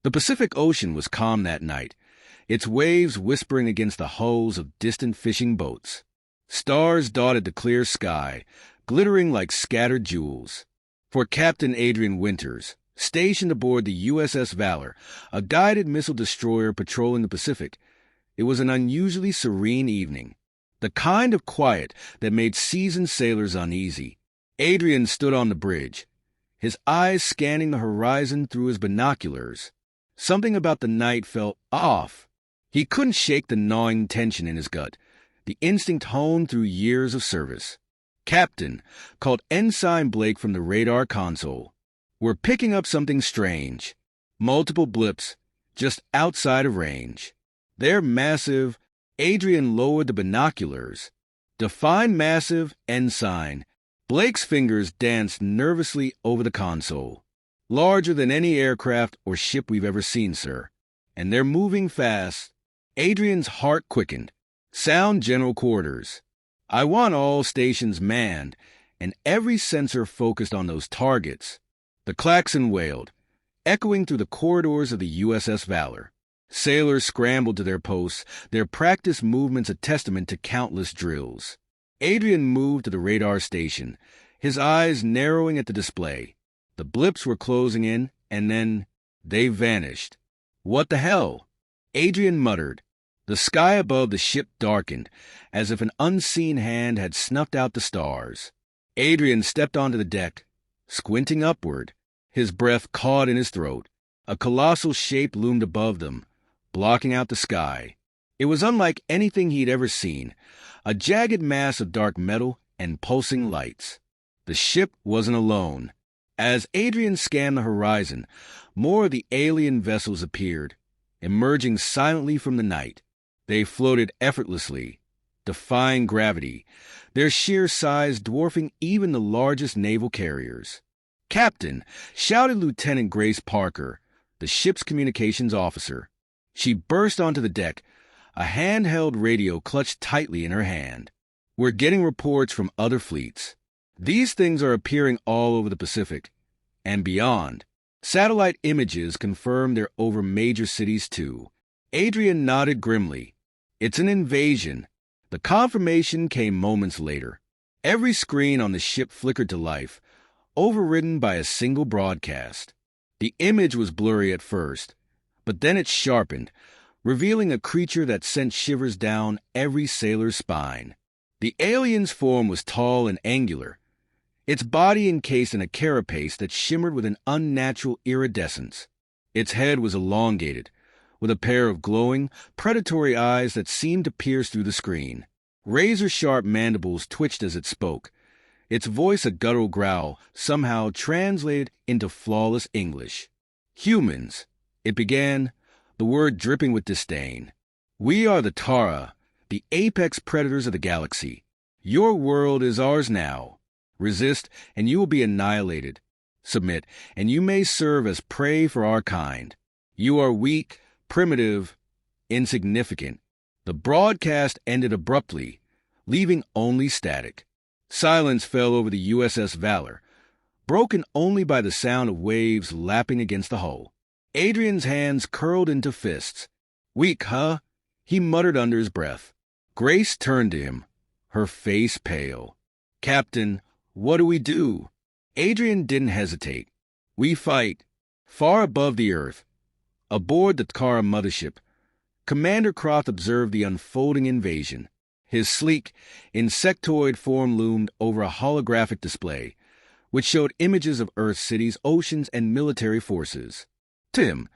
The Pacific Ocean was calm that night, its waves whispering against the hulls of distant fishing boats. Stars dotted the clear sky, glittering like scattered jewels. For Captain Adrian Winters, stationed aboard the USS Valor, a guided missile destroyer patrolling the Pacific, it was an unusually serene evening, the kind of quiet that made seasoned sailors uneasy. Adrian stood on the bridge, his eyes scanning the horizon through his binoculars. Something about the night felt off. He couldn't shake the gnawing tension in his gut, the instinct honed through years of service. "Captain," called Ensign Blake from the radar console. "We're picking up something strange. Multiple blips, just outside of range. They're massive." Adrian lowered the binoculars. "Define massive, Ensign." Blake's fingers danced nervously over the console. "Larger than any aircraft or ship we've ever seen, sir. And they're moving fast." Adrian's heart quickened. "Sound general quarters. I want all stations manned, and every sensor focused on those targets." The klaxon wailed, echoing through the corridors of the USS Valor. Sailors scrambled to their posts, their practiced movements a testament to countless drills. Adrian moved to the radar station, his eyes narrowing at the display. The blips were closing in, and then they vanished. "What the hell?" Adrian muttered. The sky above the ship darkened, as if an unseen hand had snuffed out the stars. Adrian stepped onto the deck, squinting upward, his breath caught in his throat. A colossal shape loomed above them, blocking out the sky. It was unlike anything he'd ever seen, a jagged mass of dark metal and pulsing lights. The ship wasn't alone. As Adrian scanned the horizon, more of the alien vessels appeared, emerging silently from the night. They floated effortlessly, defying gravity, their sheer size dwarfing even the largest naval carriers. "Captain!" shouted Lieutenant Grace Parker, the ship's communications officer. She burst onto the deck, a handheld radio clutched tightly in her hand. "We're getting reports from other fleets. These things are appearing all over the Pacific and beyond. Satellite images confirm they're over major cities too." Adrian nodded grimly. "It's an invasion." The confirmation came moments later. Every screen on the ship flickered to life, overridden by a single broadcast. The image was blurry at first, but then it sharpened, revealing a creature that sent shivers down every sailor's spine. The alien's form was tall and angular, its body encased in a carapace that shimmered with an unnatural iridescence. Its head was elongated, with a pair of glowing, predatory eyes that seemed to pierce through the screen. Razor-sharp mandibles twitched as it spoke, its voice a guttural growl somehow translated into flawless English. "Humans," it began, the word dripping with disdain. "We are the Tara, the apex predators of the galaxy. Your world is ours now. Resist, and you will be annihilated. Submit, and you may serve as prey for our kind. You are weak, primitive, insignificant." The broadcast ended abruptly, leaving only static. Silence fell over the USS Valor, broken only by the sound of waves lapping against the hull. Adrian's hands curled into fists. "Weak, huh?" he muttered under his breath. Grace turned to him, her face pale. "Captain, what do we do?" Adrian didn't hesitate. "We fight, far above the earth." Aboard the Takara mothership, Commander Croft observed the unfolding invasion. His sleek, insectoid form loomed over a holographic display, which showed images of Earth's cities, oceans, and military forces. To him,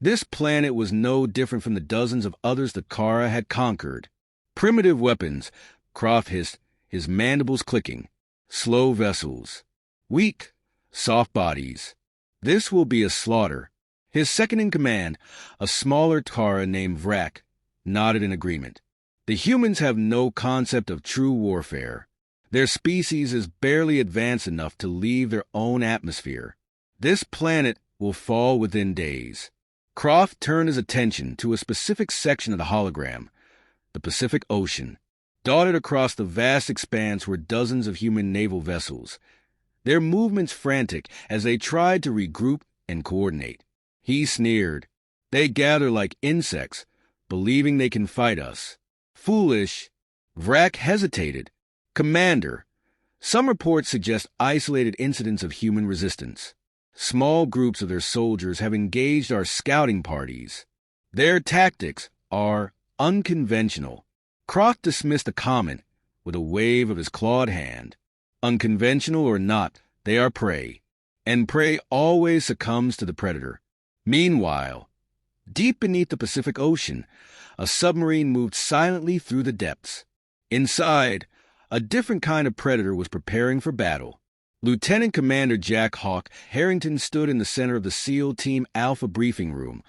this planet was no different from the dozens of others the Takara had conquered. Primitive weapons, Croft hissed, his mandibles clicking. Slow vessels. Weak, soft bodies. This will be a slaughter. His second-in-command, a smaller Takara named Vrak, nodded in agreement. The humans have no concept of true warfare. Their species is barely advanced enough to leave their own atmosphere. This planet will fall within days. Croft turned his attention to a specific section of the hologram, the Pacific Ocean. Dotted across the vast expanse were dozens of human naval vessels, their movements frantic as they tried to regroup and coordinate. He sneered. They gather like insects, believing they can fight us. Foolish. Vrak hesitated. Commander, some reports suggest isolated incidents of human resistance. Small groups of their soldiers have engaged our scouting parties. Their tactics are unconventional. Croft dismissed the comment with a wave of his clawed hand. Unconventional or not, they are prey, and prey always succumbs to the predator. Meanwhile, deep beneath the Pacific Ocean, a submarine moved silently through the depths. Inside, a different kind of predator was preparing for battle. Lieutenant Commander Jack Hawk Harrington stood in the center of the SEAL Team Alpha briefing room,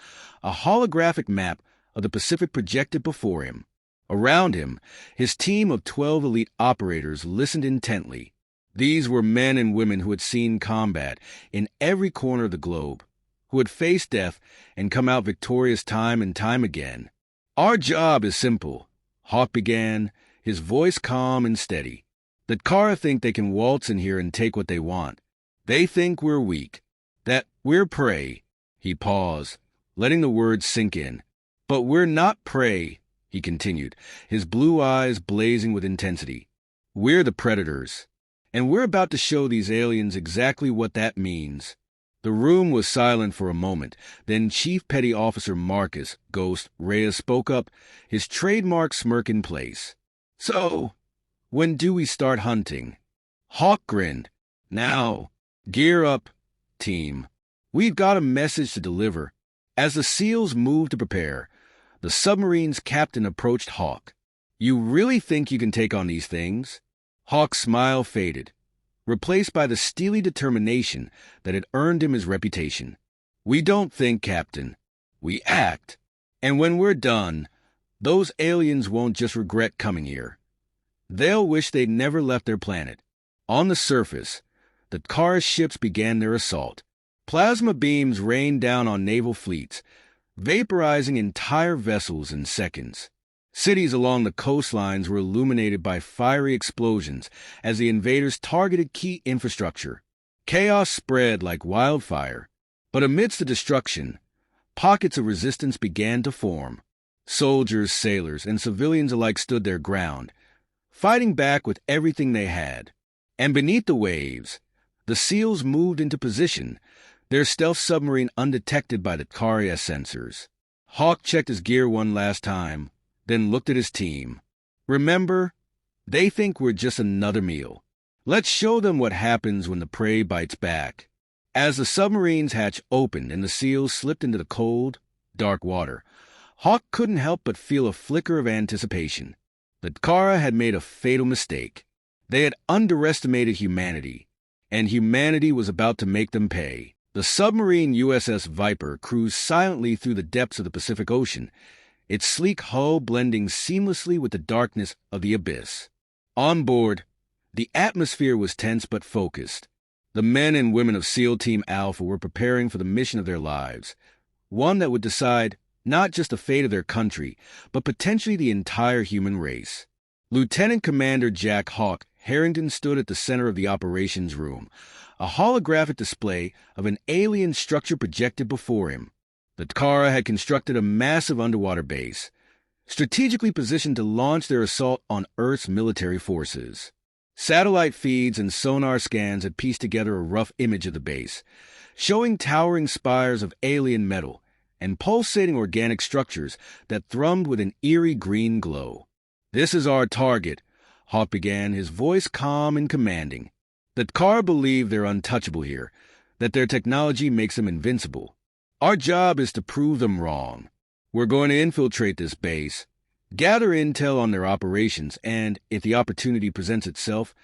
a holographic map of the Pacific projected before him. Around him, his team of 12 elite operators listened intently. These were men and women who had seen combat in every corner of the globe, who had faced death and come out victorious time and time again. Our job is simple, Hawk began, his voice calm and steady. The Kara think they can waltz in here and take what they want. They think we're weak, that we're prey. He paused, letting the words sink in. But we're not prey, he continued, his blue eyes blazing with intensity. We're the predators, and we're about to show these aliens exactly what that means. The room was silent for a moment. Then Chief Petty Officer Marcus, Ghost, Reyes spoke up, his trademark smirk in place. So, when do we start hunting? Hawk grinned. Now, gear up, team. We've got a message to deliver. As the SEALs moved to prepare, the submarine's captain approached Hawk. You really think you can take on these things? Hawk's smile faded, replaced by the steely determination that had earned him his reputation. We don't think, Captain. We act. And when we're done, those aliens won't just regret coming here. They'll wish they'd never left their planet. On the surface, the Kara ships began their assault. Plasma beams rained down on naval fleets, vaporizing entire vessels in seconds. Cities along the coastlines were illuminated by fiery explosions as the invaders targeted key infrastructure. Chaos spread like wildfire, but amidst the destruction, pockets of resistance began to form. Soldiers, sailors, and civilians alike stood their ground, fighting back with everything they had. And beneath the waves, the SEALs moved into position, their stealth submarine undetected by the Kara sensors. Hawk checked his gear one last time, then looked at his team. Remember, they think we're just another meal. Let's show them what happens when the prey bites back. As the submarine's hatch opened and the SEALs slipped into the cold, dark water, Hawk couldn't help but feel a flicker of anticipation. The Kara had made a fatal mistake. They had underestimated humanity, and humanity was about to make them pay. The submarine USS Viper cruised silently through the depths of the Pacific Ocean, its sleek hull blending seamlessly with the darkness of the abyss. On board, the atmosphere was tense but focused. The men and women of SEAL Team Alpha were preparing for the mission of their lives, one that would decide not just the fate of their country, but potentially the entire human race. Lieutenant Commander Jack Hawk Harrington stood at the center of the operations room, a holographic display of an alien structure projected before him. The Kara had constructed a massive underwater base, strategically positioned to launch their assault on Earth's military forces. Satellite feeds and sonar scans had pieced together a rough image of the base, showing towering spires of alien metal and pulsating organic structures that thrummed with an eerie green glow. This is our target, Hawk began, his voice calm and commanding. The Kara believe they're untouchable here, that their technology makes them invincible. Our job is to prove them wrong. We're going to infiltrate this base, gather intel on their operations, and, if the opportunity presents itself,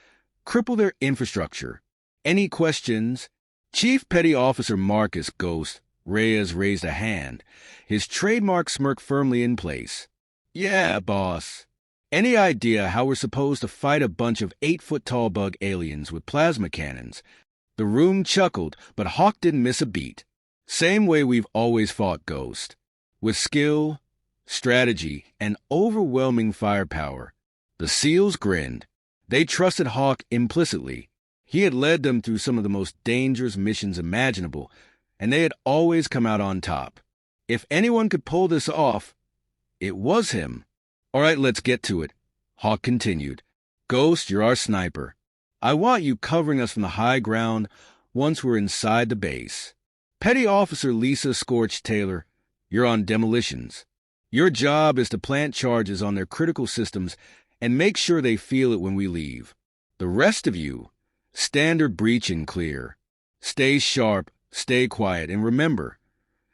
cripple their infrastructure. Any questions? Chief Petty Officer Marcus Ghost Reyes raised a hand, his trademark smirk firmly in place. Yeah, boss. Any idea how we're supposed to fight a bunch of 8-foot-tall bug aliens with plasma cannons? The room chuckled, but Hawk didn't miss a beat. Same way we've always fought, Ghost. With skill, strategy, and overwhelming firepower. The SEALs grinned. They trusted Hawk implicitly. He had led them through some of the most dangerous missions imaginable, and they had always come out on top. If anyone could pull this off, it was him. All right, let's get to it, Hawk continued. Ghost, you're our sniper. I want you covering us from the high ground once we're inside the base. Petty Officer Lisa Scorch Taylor, you're on demolitions. Your job is to plant charges on their critical systems and make sure they feel it when we leave. The rest of you, standard breach and clear. Stay sharp, stay quiet, and remember,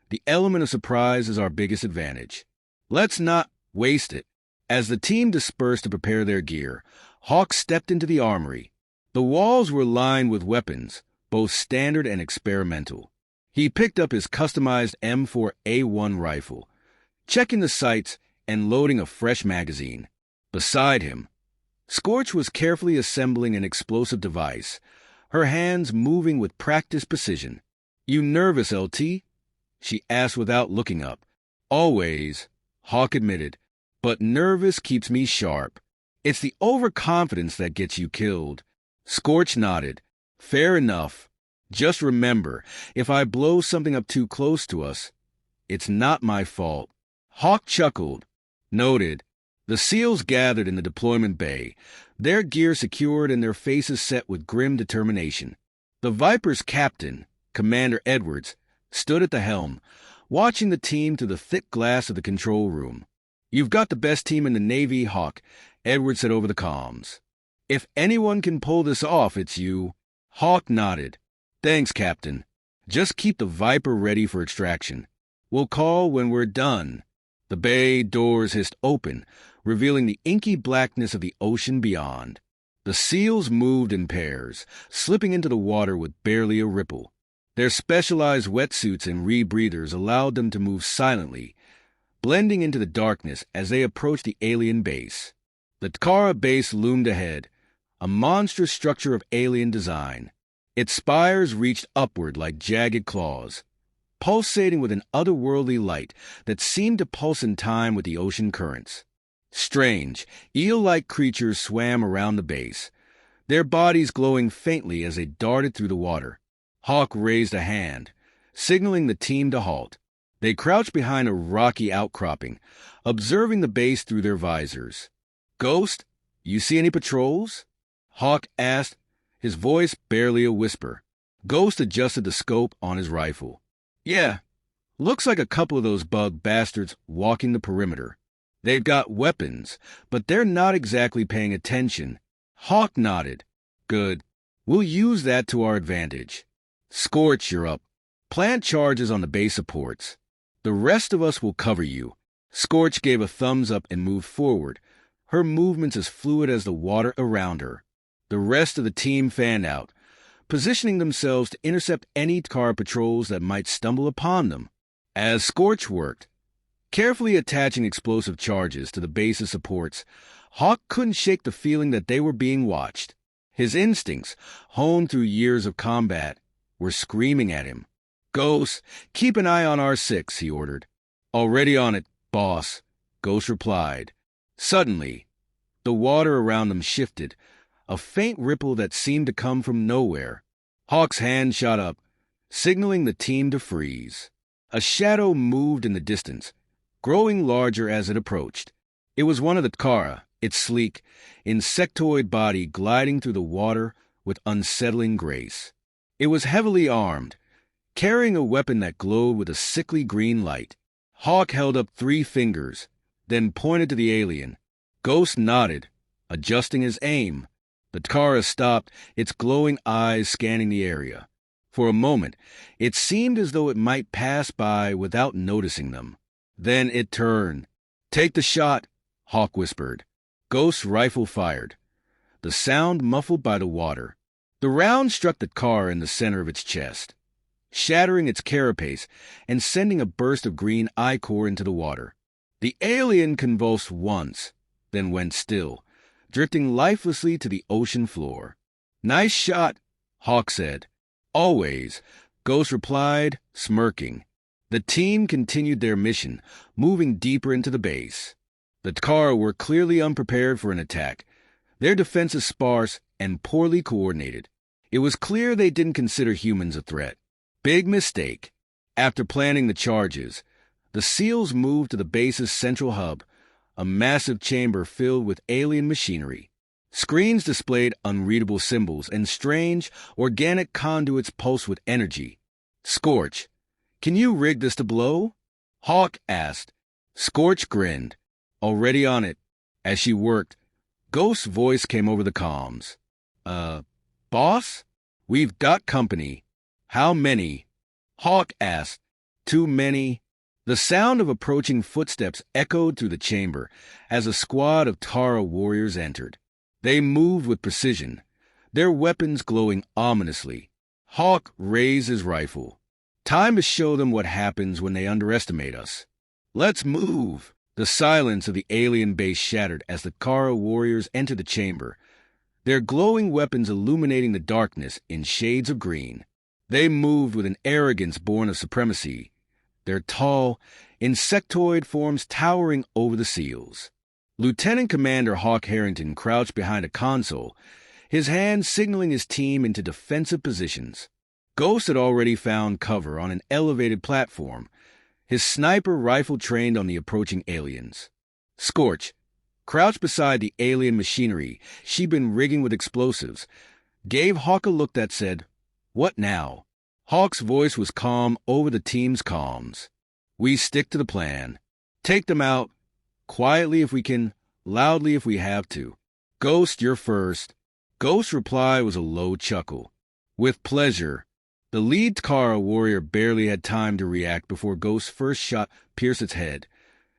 the element of surprise is our biggest advantage. Let's not waste it. As the team dispersed to prepare their gear, Hawk stepped into the armory. The walls were lined with weapons, both standard and experimental. He picked up his customized M4A1 rifle, checking the sights and loading a fresh magazine. Beside him, Scorch was carefully assembling an explosive device, her hands moving with practiced precision. You nervous, LT? She asked without looking up. Always, Hawk admitted, but nervous keeps me sharp. It's the overconfidence that gets you killed. Scorch nodded. Fair enough. Just remember, if I blow something up too close to us, it's not my fault. Hawk chuckled. Noted. The SEALs gathered in the deployment bay, their gear secured and their faces set with grim determination. The Viper's captain, Commander Edwards, stood at the helm, watching the team through the thick glass of the control room. You've got the best team in the Navy, Hawk, Edwards said over the comms. If anyone can pull this off, it's you. Hawk nodded. Thanks, Captain. Just keep the Viper ready for extraction. We'll call when we're done. The bay doors hissed open, revealing the inky blackness of the ocean beyond. The SEALs moved in pairs, slipping into the water with barely a ripple. Their specialized wetsuits and rebreathers allowed them to move silently, blending into the darkness as they approached the alien base. The Takara base loomed ahead, a monstrous structure of alien design. Its spires reached upward like jagged claws, pulsating with an otherworldly light that seemed to pulse in time with the ocean currents. Strange, eel-like creatures swam around the base, their bodies glowing faintly as they darted through the water. Hawk raised a hand, signaling the team to halt. They crouched behind a rocky outcropping, observing the base through their visors. Ghost, you see any patrols? Hawk asked, his voice barely a whisper. Ghost adjusted the scope on his rifle. Yeah, looks like a couple of those bug bastards walking the perimeter. They've got weapons, but they're not exactly paying attention. Hawk nodded. Good. We'll use that to our advantage. Scorch, you're up. Plant charges on the base supports. The rest of us will cover you. Scorch gave a thumbs up and moved forward, her movements as fluid as the water around her. The rest of the team fanned out, positioning themselves to intercept any car patrols that might stumble upon them. As Scorch worked, carefully attaching explosive charges to the base's supports, Hawk couldn't shake the feeling that they were being watched. His instincts, honed through years of combat, were screaming at him. Ghost, keep an eye on R6, he ordered. Already on it, boss, Ghost replied. Suddenly, the water around them shifted, a faint ripple that seemed to come from nowhere. Hawk's hand shot up, signaling the team to freeze. A shadow moved in the distance, growing larger as it approached. It was one of the Takara, its sleek, insectoid body gliding through the water with unsettling grace. It was heavily armed, carrying a weapon that glowed with a sickly green light. Hawk held up 3 fingers, then pointed to the alien. Ghost nodded, adjusting his aim. The Takara stopped, its glowing eyes scanning the area. For a moment, it seemed as though it might pass by without noticing them. Then it turned. Take the shot, Hawk whispered. Ghost's rifle fired, the sound muffled by the water. The round struck the car in the center of its chest, shattering its carapace and sending a burst of green ichor into the water. The alien convulsed once, then went still, drifting lifelessly to the ocean floor. Nice shot, Hawk said. Always, Ghost replied, smirking. The team continued their mission, moving deeper into the base. The Takara were clearly unprepared for an attack, their defenses sparse and poorly coordinated. It was clear they didn't consider humans a threat. Big mistake. After planning the charges, the SEALs moved to the base's central hub, a massive chamber filled with alien machinery. Screens displayed unreadable symbols, and strange, organic conduits pulsed with energy. Scorch, can you rig this to blow? Hawk asked. Scorch grinned. Already on it. As she worked, Ghost's voice came over the comms. Boss? We've got company. How many? Hawk asked. Too many. The sound of approaching footsteps echoed through the chamber as a squad of Tara warriors entered. They moved with precision, their weapons glowing ominously. Hawk raised his rifle. Time to show them what happens when they underestimate us. Let's move. The silence of the alien base shattered as the Kara warriors entered the chamber, their glowing weapons illuminating the darkness in shades of green. They moved with an arrogance born of supremacy, their tall, insectoid forms towering over the SEALs. Lieutenant Commander Hawk Harrington crouched behind a console, his hands signaling his team into defensive positions. Ghost had already found cover on an elevated platform, his sniper rifle trained on the approaching aliens. Scorch, crouched beside the alien machinery she'd been rigging with explosives, gave Hawk a look that said, "What now?" Hawk's voice was calm over the team's comms. "We stick to the plan. Take them out, quietly if we can, loudly if we have to. Ghost, you're first." Ghost's reply was a low chuckle. "With pleasure." The lead Kara warrior barely had time to react before Ghost's first shot pierced its head,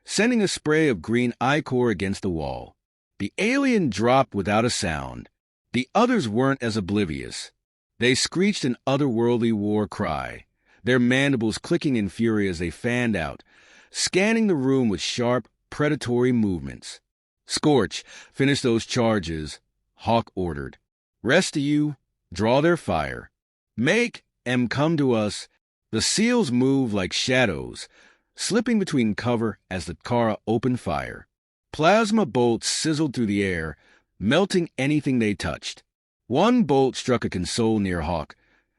sending a spray of green ichor against the wall. The alien dropped without a sound. The others weren't as oblivious. They screeched an otherworldly war cry, their mandibles clicking in fury as they fanned out, scanning the room with sharp, predatory movements. "Scorch, finish those charges," Hawk ordered. "Rest of you, draw their fire. Make them come to us." The SEALs moved like shadows, slipping between cover as the Kara opened fire. Plasma bolts sizzled through the air, melting anything they touched. One bolt struck a console near Hawk,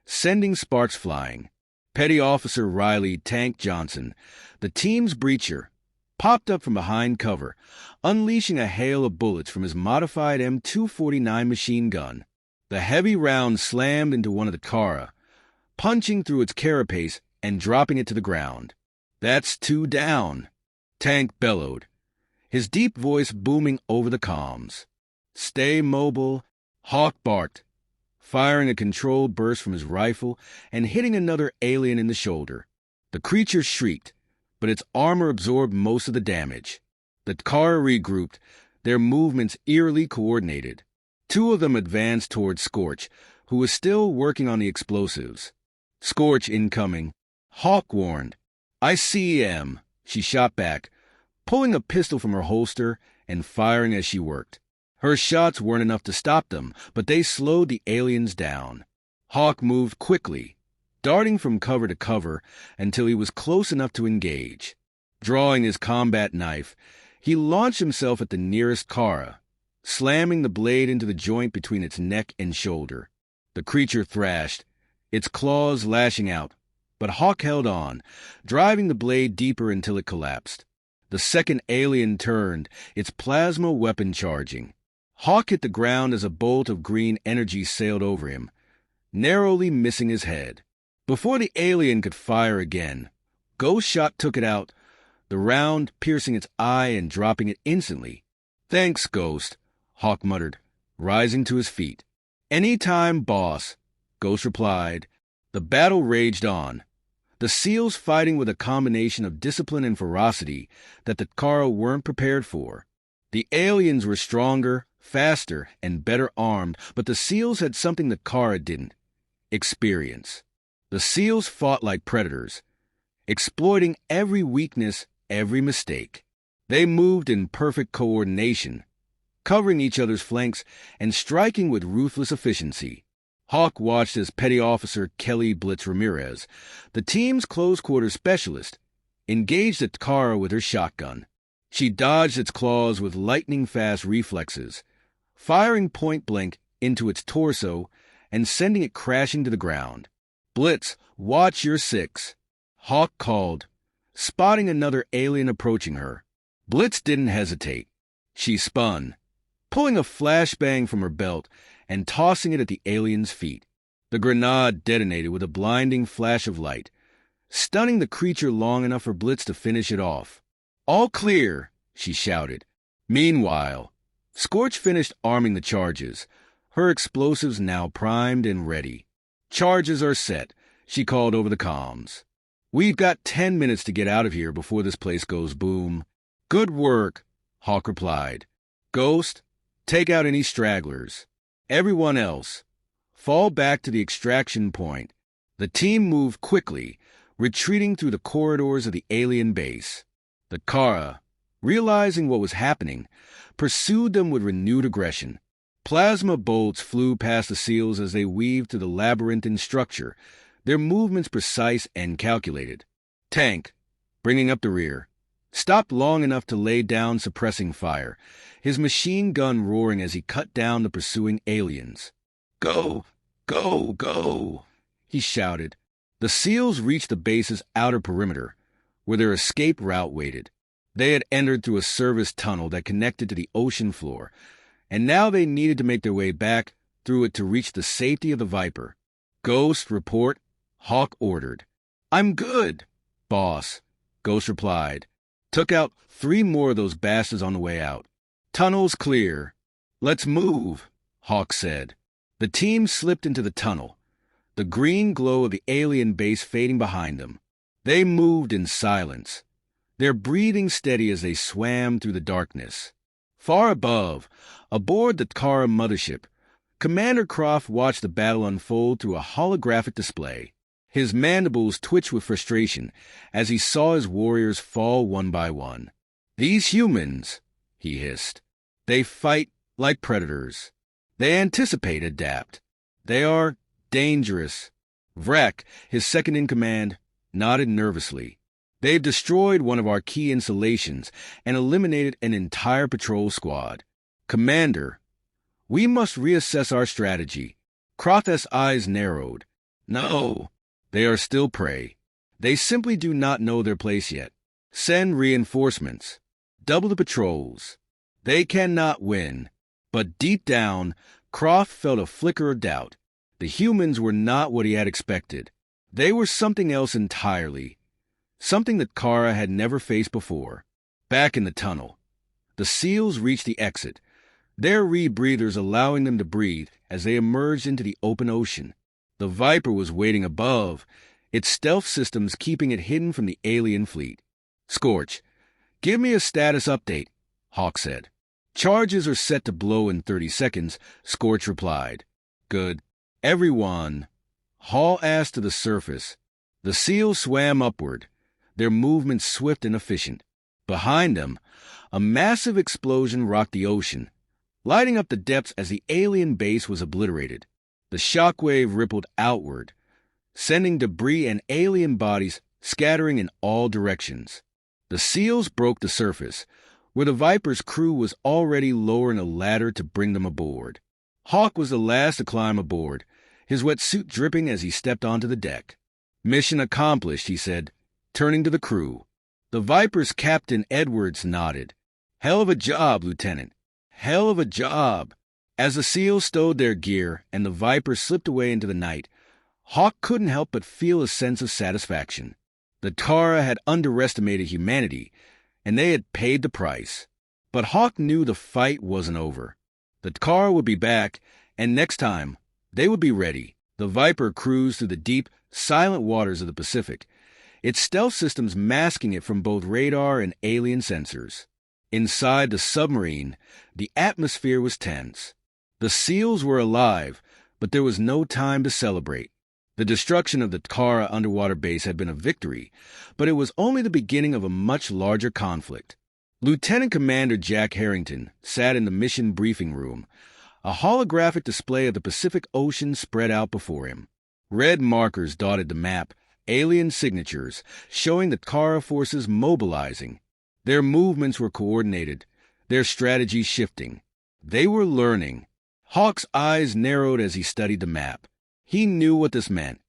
sending sparks flying. Petty Officer Riley Tank Johnson, the team's breacher, popped up from behind cover, unleashing a hail of bullets from his modified M249 machine gun. The heavy round slammed into one of the Kara, punching through its carapace and dropping it to the ground. "That's 2 down," Tank bellowed, his deep voice booming over the comms. "Stay mobile," Hawk barked, firing a controlled burst from his rifle and hitting another alien in the shoulder. The creature shrieked, but its armor absorbed most of the damage. The Kara regrouped, their movements eerily coordinated. 2 of them advanced toward Scorch, who was still working on the explosives. "Scorch incoming," Hawk warned. "I see him," she shot back, pulling a pistol from her holster and firing as she worked. Her shots weren't enough to stop them, but they slowed the aliens down. Hawk moved quickly, darting from cover to cover until he was close enough to engage. Drawing his combat knife, he launched himself at the nearest Kara, slamming the blade into the joint between its neck and shoulder. The creature thrashed, its claws lashing out, but Hawk held on, driving the blade deeper until it collapsed. The second alien turned, its plasma weapon charging. Hawk hit the ground as a bolt of green energy sailed over him, narrowly missing his head. Before the alien could fire again, Ghost shot took it out, the round piercing its eye and dropping it instantly. "Thanks, Ghost," Hawk muttered, rising to his feet. "Any time, boss," Ghost replied. The battle raged on, the SEALs fighting with a combination of discipline and ferocity that the Kara weren't prepared for. The aliens were stronger, faster, and better armed, but the SEALs had something the Kara didn't: experience. The SEALs fought like predators, exploiting every weakness, every mistake. They moved in perfect coordination, covering each other's flanks and striking with ruthless efficiency. Hawk watched as Petty Officer Kelly Blitz Ramirez, the team's close-quarters specialist, engaged the Kara with her shotgun. She dodged its claws with lightning-fast reflexes, firing point-blank into its torso and sending it crashing to the ground. "Blitz, watch your six," Hawk called, spotting another alien approaching her. Blitz didn't hesitate. She spun, pulling a flashbang from her belt and tossing it at the alien's feet. The grenade detonated with a blinding flash of light, stunning the creature long enough for Blitz to finish it off. "All clear," she shouted. Meanwhile, Scorch finished arming the charges, her explosives now primed and ready. "Charges are set," she called over the comms. "We've got 10 minutes to get out of here before this place goes boom." "Good work," Hawk replied. "Ghost, take out any stragglers. Everyone else, fall back to the extraction point." The team moved quickly, retreating through the corridors of the alien base. The Kara, realizing what was happening, pursued them with renewed aggression. Plasma bolts flew past the SEALs as they weaved through the labyrinthine structure, their movements precise and calculated. Tank, bringing up the rear, stopped long enough to lay down suppressing fire, his machine gun roaring as he cut down the pursuing aliens. "Go! Go! Go!" he shouted. The SEALs reached the base's outer perimeter, where their escape route waited. They had entered through a service tunnel that connected to the ocean floor, and now they needed to make their way back through it to reach the safety of the Viper. "Ghost, report," Hawk ordered. "I'm good, boss," Ghost replied. "Took out 3 more of those bastards on the way out. Tunnel's clear." "Let's move," Hawk said. The team slipped into the tunnel, the green glow of the alien base fading behind them. They moved in silence, their breathing steady as they swam through the darkness. Far above, aboard the Kara mothership, Commander Croft watched the battle unfold through a holographic display. His mandibles twitched with frustration as he saw his warriors fall one by one. "These humans," he hissed, "they fight like predators. They anticipate, adapt. They are dangerous." Vrek, his second-in-command, nodded nervously. "They've destroyed one of our key installations and eliminated an entire patrol squad. Commander, we must reassess our strategy." Croft's eyes narrowed. "No, they are still prey. They simply do not know their place yet. Send reinforcements. Double the patrols. They cannot win." But deep down, Croft felt a flicker of doubt. The humans were not what he had expected. They were something else entirely, something that Kara had never faced before. Back in the tunnel, the SEALs reached the exit, their rebreathers allowing them to breathe as they emerged into the open ocean. The Viper was waiting above, its stealth systems keeping it hidden from the alien fleet. "Scorch, give me a status update," Hawk said. "Charges are set to blow in 30 seconds, Scorch replied. "Good. Everyone, haul ass to the surface." The SEALs swam upward, their movements swift and efficient. Behind them, a massive explosion rocked the ocean, lighting up the depths as the alien base was obliterated. The shockwave rippled outward, sending debris and alien bodies scattering in all directions. The SEALs broke the surface, where the Viper's crew was already lowering a ladder to bring them aboard. Hawk was the last to climb aboard, his wet suit dripping as he stepped onto the deck. "Mission accomplished," he said, turning to the crew. The Viper's Captain Edwards nodded. "Hell of a job, Lieutenant. Hell of a job." As the SEALs stowed their gear and the Viper slipped away into the night, Hawk couldn't help but feel a sense of satisfaction. The Kara had underestimated humanity, and they had paid the price. But Hawk knew the fight wasn't over. The Kara would be back, and next time, they would be ready. The Viper cruised through the deep, silent waters of the Pacific, its stealth systems masking it from both radar and alien sensors. Inside the submarine, the atmosphere was tense. The SEALs were alive, but there was no time to celebrate. The destruction of the Kara underwater base had been a victory, but it was only the beginning of a much larger conflict. Lieutenant Commander Jack Harrington sat in the mission briefing room, a holographic display of the Pacific Ocean spread out before him. Red markers dotted the map, alien signatures, showing the Kara forces mobilizing. Their movements were coordinated, their strategies shifting. They were learning. Hawk's eyes narrowed as he studied the map. He knew what this meant.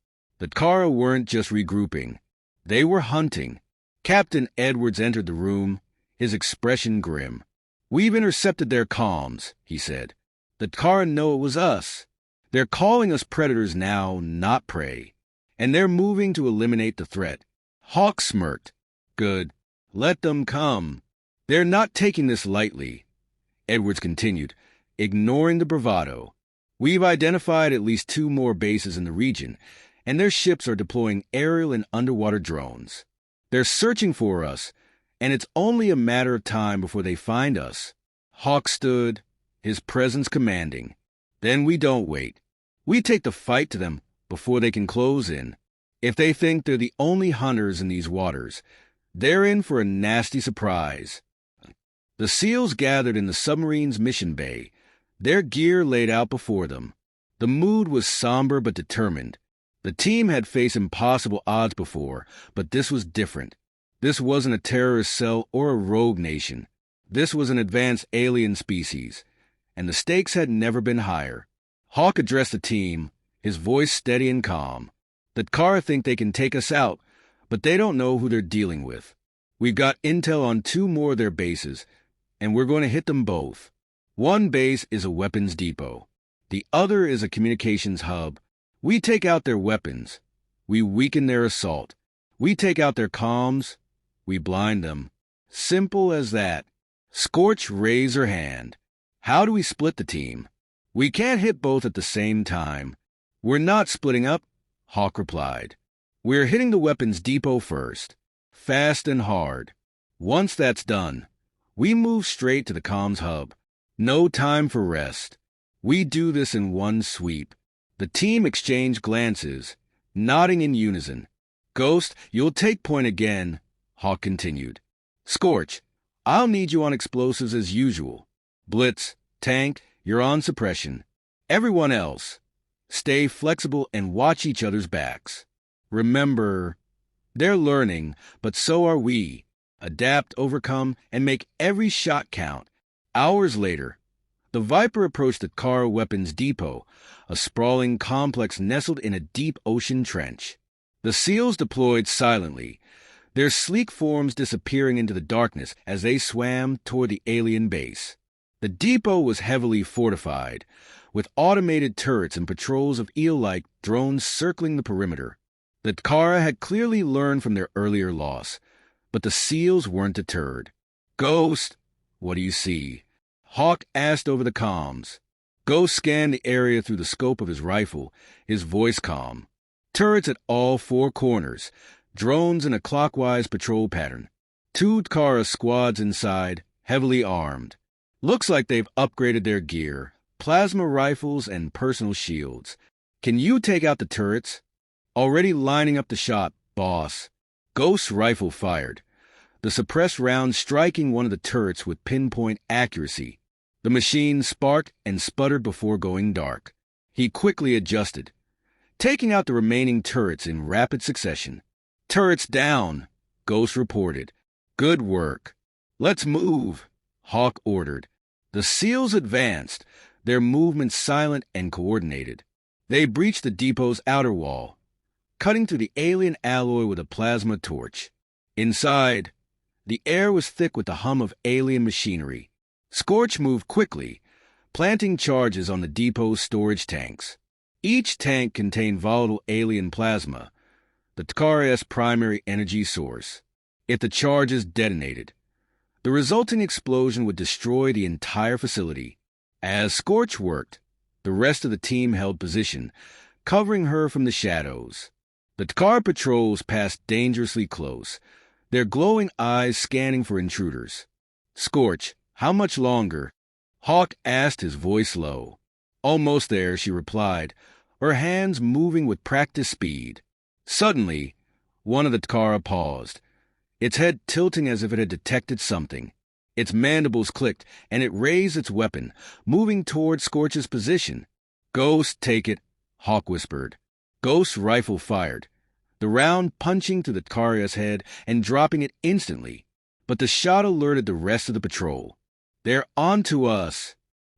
The Kara weren't just regrouping. They were hunting. Captain Edwards entered the room, his expression grim. "We've intercepted their comms," he said. "The Kara know it was us. They're calling us predators now, not prey. And they're moving to eliminate the threat." Hawk smirked. "Good. Let them come. They're not taking this lightly." Edwards continued, ignoring the bravado. "We've identified at least 2 more bases in the region, and their ships are deploying aerial and underwater drones. They're searching for us, and it's only a matter of time before they find us." Hawk stood, his presence commanding. "Then we don't wait. We take the fight to them before they can close in. If they think they're the only hunters in these waters, they're in for a nasty surprise." The SEALs gathered in the submarine's mission bay, their gear laid out before them. The mood was somber but determined. The team had faced impossible odds before, but this was different. This wasn't a terrorist cell or a rogue nation. This was an advanced alien species, and the stakes had never been higher. Hawk addressed the team, his voice steady and calm. "The Kara think they can take us out, but they don't know who they're dealing with. We've got intel on 2 more of their bases, and we're going to hit them both. One base is a weapons depot. The other is a communications hub. We take out their weapons. We weaken their assault. We take out their comms. We blind them. Simple as that." Scorch raised her hand. "How do we split the team?" "We can't hit both at the same time." "We're not splitting up," Hawk replied. "We're hitting the weapons depot first, fast and hard. Once that's done, we move straight to the comms hub. No time for rest. We do this in one sweep." The team exchanged glances, nodding in unison. "Ghost, you'll take point again," Hawk continued. "Scorch, I'll need you on explosives as usual. Blitz, Tank, you're on suppression. Everyone else, stay flexible and watch each other's backs. Remember, they're learning, but so are we. Adapt, overcome, and make every shot count." Hours later, the Viper approached the Kara Weapons Depot, a sprawling complex nestled in a deep ocean trench. The SEALs deployed silently, their sleek forms disappearing into the darkness as they swam toward the alien base. The depot was heavily fortified, with automated turrets and patrols of eel-like drones circling the perimeter. The Kara had clearly learned from their earlier loss, but the SEALs weren't deterred. "Ghost, what do you see?" Hawk asked over the comms. Ghost scanned the area through the scope of his rifle, his voice calm. "Turrets at all 4 corners, drones in a clockwise patrol pattern. 2 Kara squads inside, heavily armed. Looks like they've upgraded their gear, plasma rifles and personal shields. Can you take out the turrets?" "Already lining up the shot, boss." Ghost's rifle fired, the suppressed round striking one of the turrets with pinpoint accuracy. The machine sparked and sputtered before going dark. He quickly adjusted, taking out the remaining turrets in rapid succession. "Turrets down," Ghost reported. "Good work. Let's move," Hawk ordered. The SEALs advanced, their movements silent and coordinated. They breached the depot's outer wall, cutting through the alien alloy with a plasma torch. Inside, the air was thick with the hum of alien machinery. Scorch moved quickly, planting charges on the depot's storage tanks. Each tank contained volatile alien plasma, the Takara's primary energy source. If the charges detonated, the resulting explosion would destroy the entire facility. As Scorch worked, the rest of the team held position, covering her from the shadows. The Takara patrols passed dangerously close, their glowing eyes scanning for intruders. "Scorch, how much longer?" Hawk asked, his voice low. "Almost there," she replied, her hands moving with practiced speed. Suddenly, one of the Takara paused, its head tilting as if it had detected something. Its mandibles clicked, and it raised its weapon, moving toward Scorch's position. "Ghost, take it," Hawk whispered. Ghost's rifle fired, the round punching through the Takara's head and dropping it instantly. But the shot alerted the rest of the patrol. "They're onto us,"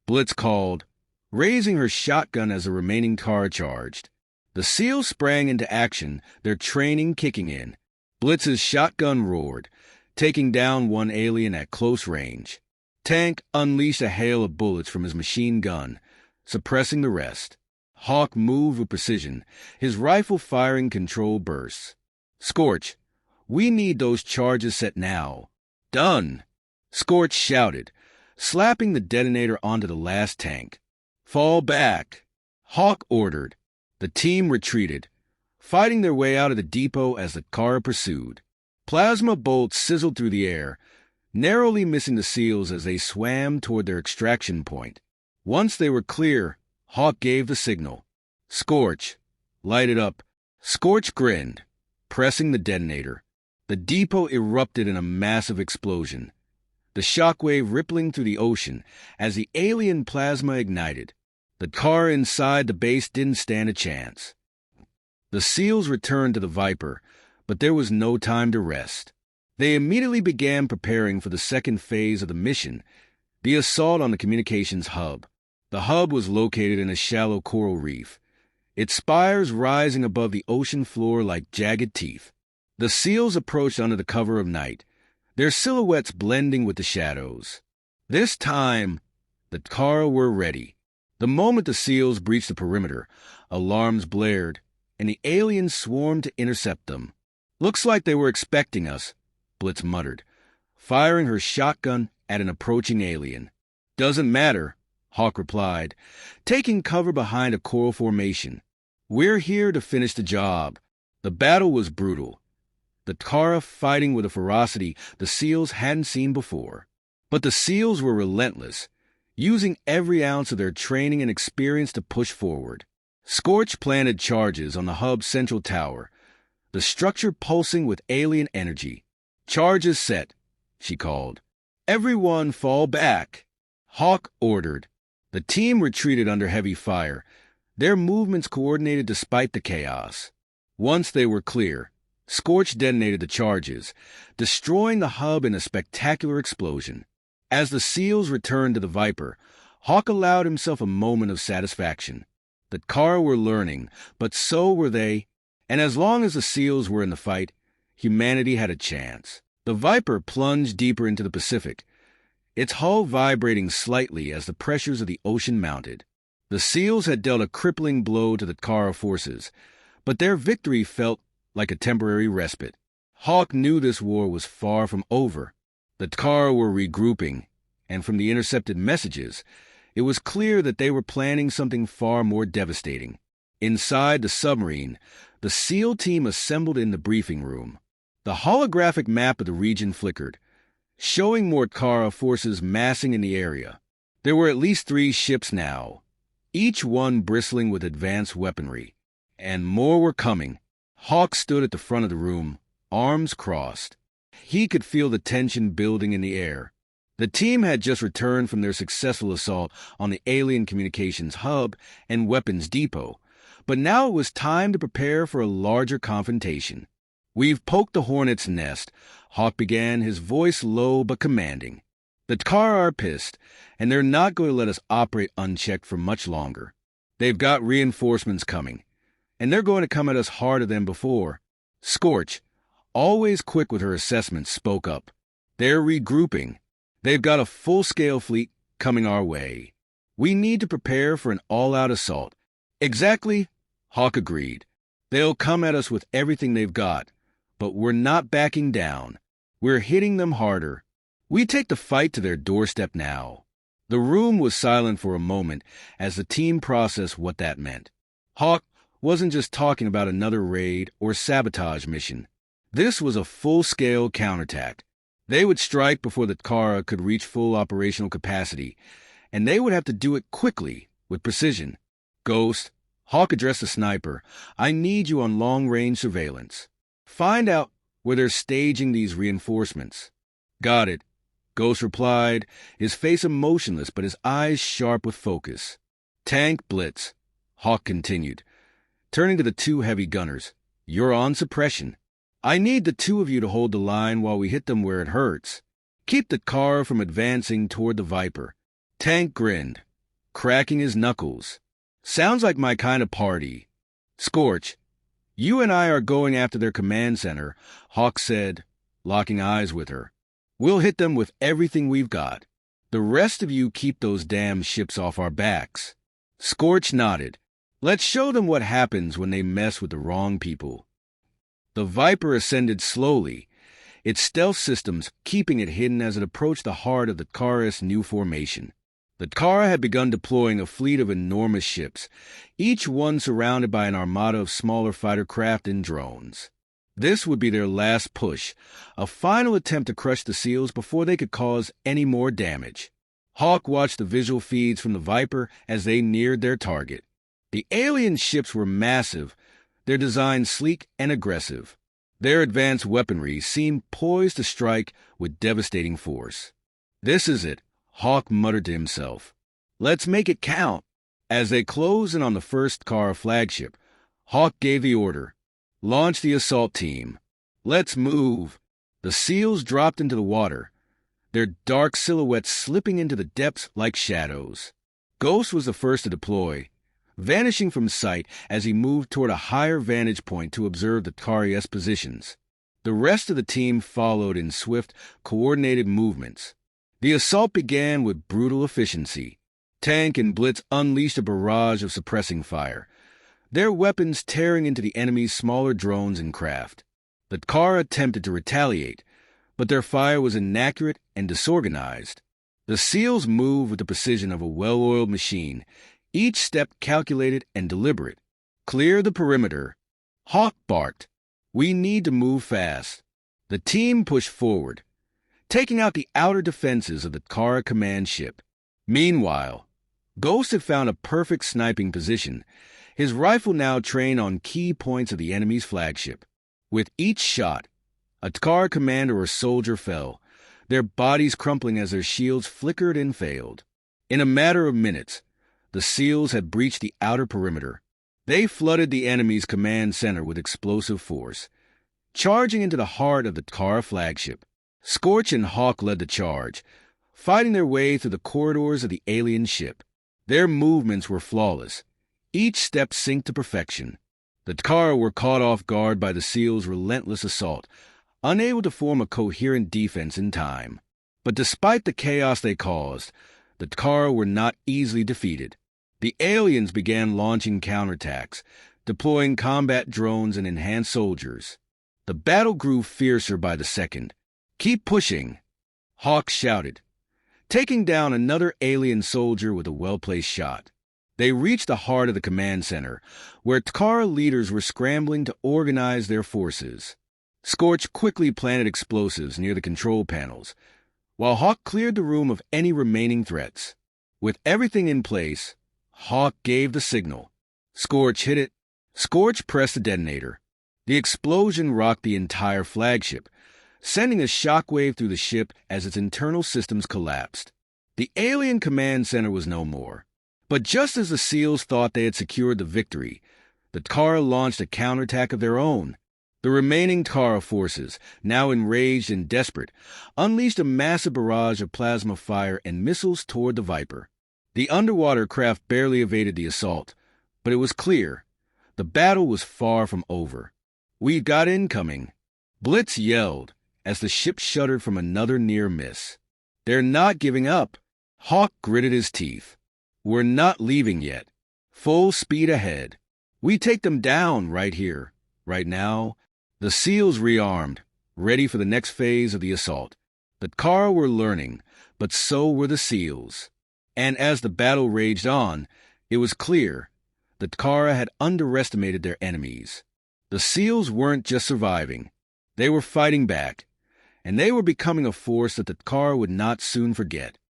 Blitz called, raising her shotgun as the remaining Takara charged. The SEALs sprang into action, their training kicking in. Blitz's shotgun roared, taking down one alien at close range. Tank unleashed a hail of bullets from his machine gun, suppressing the rest. Hawk moved with precision, his rifle firing controlled bursts. Scorch, we need those charges set now. Done! Scorch shouted, slapping the detonator onto the last tank. Fall back! Hawk ordered. The team retreated, fighting their way out of the depot as the car pursued. Plasma bolts sizzled through the air, narrowly missing the SEALs as they swam toward their extraction point. Once they were clear, Hawk gave the signal. Scorch, light it up. Scorch grinned, pressing the detonator. The depot erupted in a massive explosion, the shockwave rippling through the ocean as the alien plasma ignited. The car inside the base didn't stand a chance. The SEALs returned to the Viper, but there was no time to rest. They immediately began preparing for the second phase of the mission, the assault on the communications hub. The hub was located in a shallow coral reef, its spires rising above the ocean floor like jagged teeth. The SEALs approached under the cover of night, their silhouettes blending with the shadows. This time, the Kara were ready. The moment the SEALs breached the perimeter, alarms blared, and the aliens swarmed to intercept them. Looks like they were expecting us, Blitz muttered, firing her shotgun at an approaching alien. Doesn't matter, Hawk replied, taking cover behind a coral formation. We're here to finish the job. The battle was brutal, the Kara fighting with a ferocity the SEALs hadn't seen before. But the SEALs were relentless, using every ounce of their training and experience to push forward. Scorch planted charges on the hub's central tower, the structure pulsing with alien energy. Charges set, she called. Everyone fall back, Hawk ordered. The team retreated under heavy fire, their movements coordinated despite the chaos. Once they were clear, Scorch detonated the charges, destroying the hub in a spectacular explosion. As the SEALs returned to the Viper, Hawk allowed himself a moment of satisfaction. The Kara were learning, but so were they, and as long as the SEALs were in the fight, humanity had a chance. The Viper plunged deeper into the Pacific, its hull vibrating slightly as the pressures of the ocean mounted. The SEALs had dealt a crippling blow to the Kara forces, but their victory felt like a temporary respite. Hawk knew this war was far from over. The Kara were regrouping, and from the intercepted messages, it was clear that they were planning something far more devastating. Inside the submarine, the SEAL team assembled in the briefing room. The holographic map of the region flickered, showing more Kara forces massing in the area. There were at least 3 ships now, each one bristling with advanced weaponry, and more were coming. Hawk stood at the front of the room, arms crossed. He could feel the tension building in the air. The team had just returned from their successful assault on the alien communications hub and weapons depot, but now it was time to prepare for a larger confrontation. We've poked the hornet's nest, Hawk began, his voice low but commanding. The Kara are pissed, and they're not going to let us operate unchecked for much longer. They've got reinforcements coming, and they're going to come at us harder than before. Scorch, always quick with her assessments, spoke up. They're regrouping. They've got a full-scale fleet coming our way. We need to prepare for an all-out assault. Exactly, Hawk agreed. They'll come at us with everything they've got, but we're not backing down. We're hitting them harder. We take the fight to their doorstep now. The room was silent for a moment as the team processed what that meant. Hawk wasn't just talking about another raid or sabotage mission. This was a full-scale counterattack. They would strike before the Kara could reach full operational capacity, and they would have to do it quickly, with precision. Ghost, Hawk addressed the sniper, I need you on long-range surveillance. Find out where they're staging these reinforcements. Got it, Ghost replied, his face emotionless but his eyes sharp with focus. Tank Blitz, Hawk continued, turning to the 2 heavy gunners. You're on suppression. I need the 2 of you to hold the line while we hit them where it hurts. Keep the car from advancing toward the Viper. Tank grinned, cracking his knuckles. Sounds like my kind of party. "Scorch, you and I are going after their command center," Hawk said, locking eyes with her. "We'll hit them with everything we've got. The rest of you keep those damn ships off our backs." Scorch nodded. "Let's show them what happens when they mess with the wrong people." The Viper ascended slowly, its stealth systems keeping it hidden as it approached the heart of the Tkara's new formation. The Tkara had begun deploying a fleet of enormous ships, each one surrounded by an armada of smaller fighter craft and drones. This would be their last push, a final attempt to crush the SEALs before they could cause any more damage. Hawk watched the visual feeds from the Viper as they neared their target. The alien ships were massive, their design sleek and aggressive. Their advanced weaponry seemed poised to strike with devastating force. "This is it," Hawk muttered to himself. "Let's make it count." As they closed in on the first Tkara flagship, Hawk gave the order, "Launch the assault team. Let's move." The SEALs dropped into the water, their dark silhouettes slipping into the depths like shadows. Ghost was the first to deploy, vanishing from sight as he moved toward a higher vantage point to observe the Tkara's positions. The rest of the team followed in swift, coordinated movements. The assault began with brutal efficiency. Tank and Blitz unleashed a barrage of suppressing fire, their weapons tearing into the enemy's smaller drones and craft. The Tkara attempted to retaliate, but their fire was inaccurate and disorganized. The SEALs moved with the precision of a well-oiled machine, each step calculated and deliberate. "Clear the perimeter," Hawk barked. "We need to move fast." The team pushed forward, taking out the outer defenses of the Tkara command ship. Meanwhile, Ghost had found a perfect sniping position, his rifle now trained on key points of the enemy's flagship. With each shot, a Tkara commander or soldier fell, their bodies crumpling as their shields flickered and failed. In a matter of minutes, the SEALs had breached the outer perimeter. They flooded the enemy's command center with explosive force, charging into the heart of the Tkara flagship. Scorch and Hawk led the charge, fighting their way through the corridors of the alien ship. Their movements were flawless, each step synced to perfection. The Tkara were caught off guard by the SEALs' relentless assault, unable to form a coherent defense in time. But despite the chaos they caused, the Tkara were not easily defeated. The aliens began launching counterattacks, deploying combat drones and enhanced soldiers. The battle grew fiercer by the second. "Keep pushing," Hawk shouted, taking down another alien soldier with a well-placed shot. They reached the heart of the command center, where Tkara leaders were scrambling to organize their forces. Scorch quickly planted explosives near the control panels, while Hawk cleared the room of any remaining threats. With everything in place, Hawk gave the signal. Scorch hit it. Scorch pressed the detonator. The explosion rocked the entire flagship, sending a shockwave through the ship as its internal systems collapsed. The alien command center was no more. But just as the SEALs thought they had secured the victory, the Tkara launched a counterattack of their own. The remaining Tkara forces, now enraged and desperate, unleashed a massive barrage of plasma fire and missiles toward the Viper. The underwater craft barely evaded the assault, but it was clear the battle was far from over. "We've got incoming," Blitz yelled as the ship shuddered from another near miss. "They're not giving up." Hawk gritted his teeth. "We're not leaving yet. Full speed ahead. We take them down right here, right now." The SEALs rearmed, ready for the next phase of the assault. The Tkara were learning, but so were the SEALs. And as the battle raged on, it was clear the Tkara had underestimated their enemies. The SEALs weren't just surviving. They were fighting back, and they were becoming a force that the Tkara would not soon forget.